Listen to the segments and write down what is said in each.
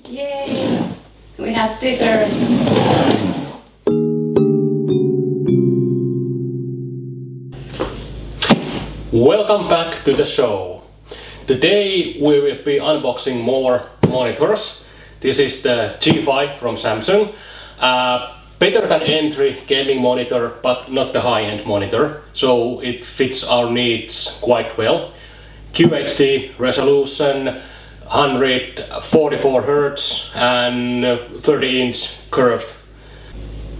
Yay! We have scissors. Welcome back to the show. Today we will be unboxing more monitors. This is the G5 from Samsung. Better than entry gaming monitor, but not the high-end monitor, so it fits our needs quite well. QHD resolution, 144 Hz and 30-inch curved.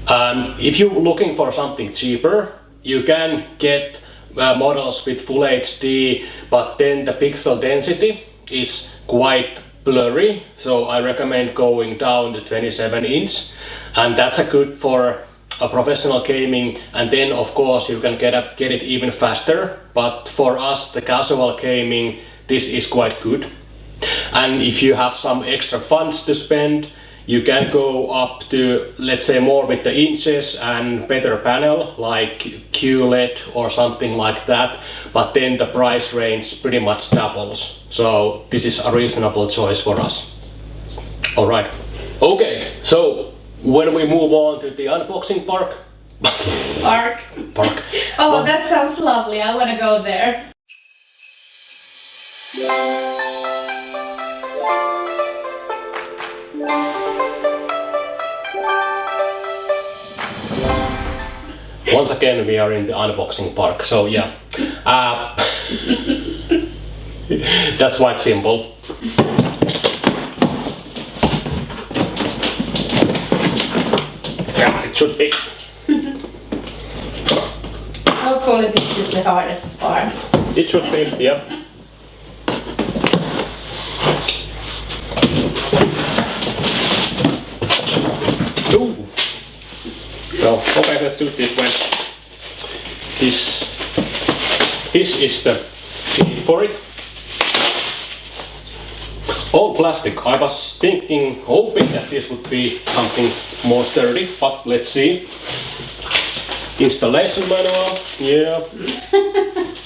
If you're looking for something cheaper, you can get models with Full HD, but then the pixel density is quite blurry, so I recommend going down to 27-inch, and that's a good for a professional gaming, and then of course you can get it even faster, but for us the casual gaming this is quite good. And if you have some extra funds to spend, you can go up to, let's say, more with the inches and better panel like QLED or something like that, but then the price range pretty much doubles. So this is a reasonable choice for us. Alright, okay, so when we move on to the unboxing part. Park. Oh, well, that sounds lovely. I want to go there. Once again we are in the unboxing park, so yeah. That's quite simple. Yeah, it should be. Hopefully this is the hardest part. It should be, yeah. Ooh. So, okay, let's do it this way. This is the sheet for it. All plastic. I was hoping that this would be something more sturdy, but let's see. Installation manual, yeah.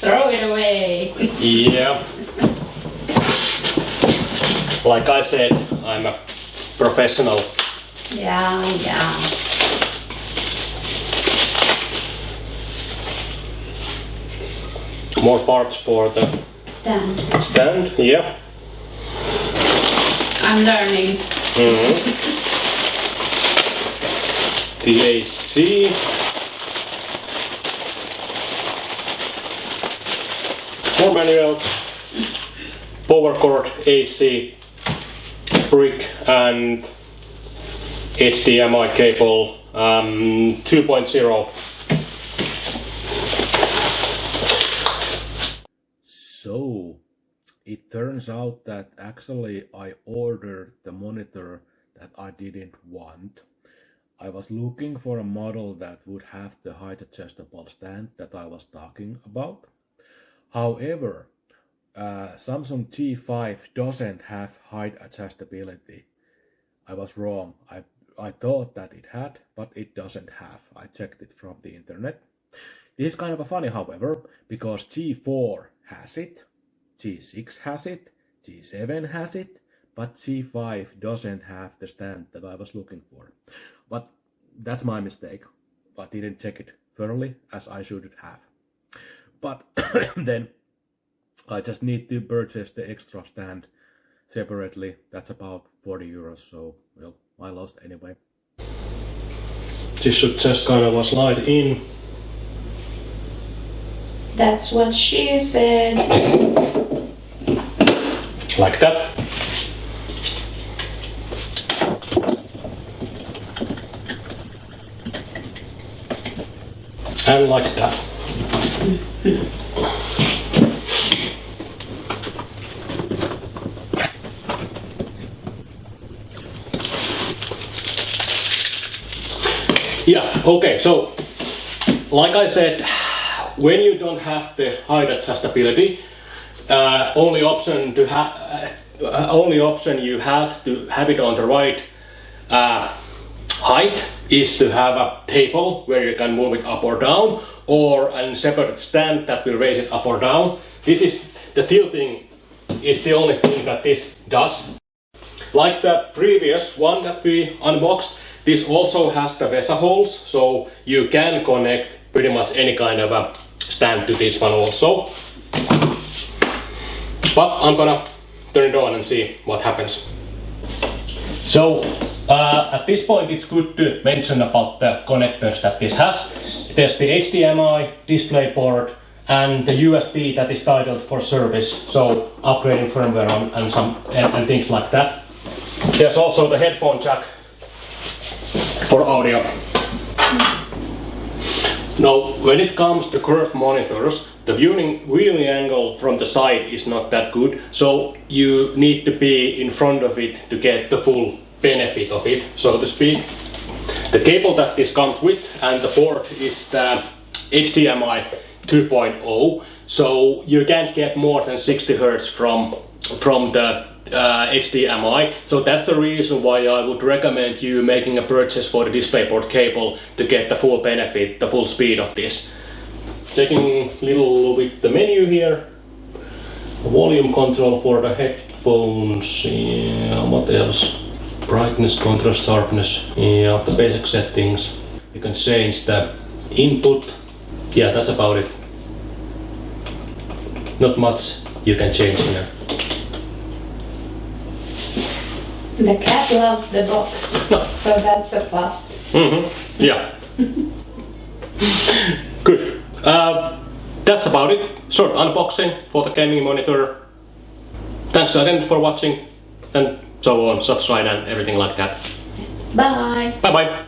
Throw it away. Yeah. Like I said, I'm a professional. Yeah. More parts for the stand, yeah. I'm learning. The AC. More manuals. Power cord, AC, brick and HDMI cable 2.0. So, it turns out that actually I ordered the monitor that I didn't want. I was looking for a model that would have the height adjustable stand that I was talking about. However, Samsung G5 doesn't have height adjustability. I was wrong. I thought that it had, but it doesn't have. I checked it from the internet. This is kind of funny, however, because G4 has it, G6 has it, G7 has it, but G5 doesn't have the stand that I was looking for. But that's my mistake. I didn't check it thoroughly as I should have. But then I just need to purchase the extra stand separately. That's about 40 euros, so well, I lost anyway. This should just kind of slide in. That's what she said. Like that. And like that. Yeah, okay, so like I said, when you don't have the height adjustability, only option you have to have it on the right height is to have a table where you can move it up or down, or a separate stand that will raise it up or down. This is the tilting is the only thing that this does. Like the previous one that we unboxed, this also has the VESA holes, so you can connect pretty much any kind of a stand to this one also. But I'm gonna turn it on and see what happens. So at this point it's good to mention about the connectors that this has. There's the HDMI, DisplayPort, and the USB that is titled for service, so upgrading firmware and things like that. There's also the headphone jack for audio. Now, when it comes to curved monitors, the viewing angle from the side is not that good, so you need to be in front of it to get the full benefit of it, so to speak. The cable that this comes with and the port is the HDMI 2.0, so you can't get more than 60 Hz from the HDMI, so that's the reason why I would recommend you making a purchase for the DisplayPort cable to get the full benefit, the full speed of this. Checking a little with the menu here, volume control for the headphones, yeah, what else? Brightness, contrast, sharpness, yeah, the basic settings. You can change the input, yeah, that's about it. Not much you can change here. The cat loves the box, No. so that's a plus. Yeah. Good. That's about it. Short unboxing for the gaming monitor. Thanks again for watching and so on, subscribe and everything like that. Bye. Bye bye.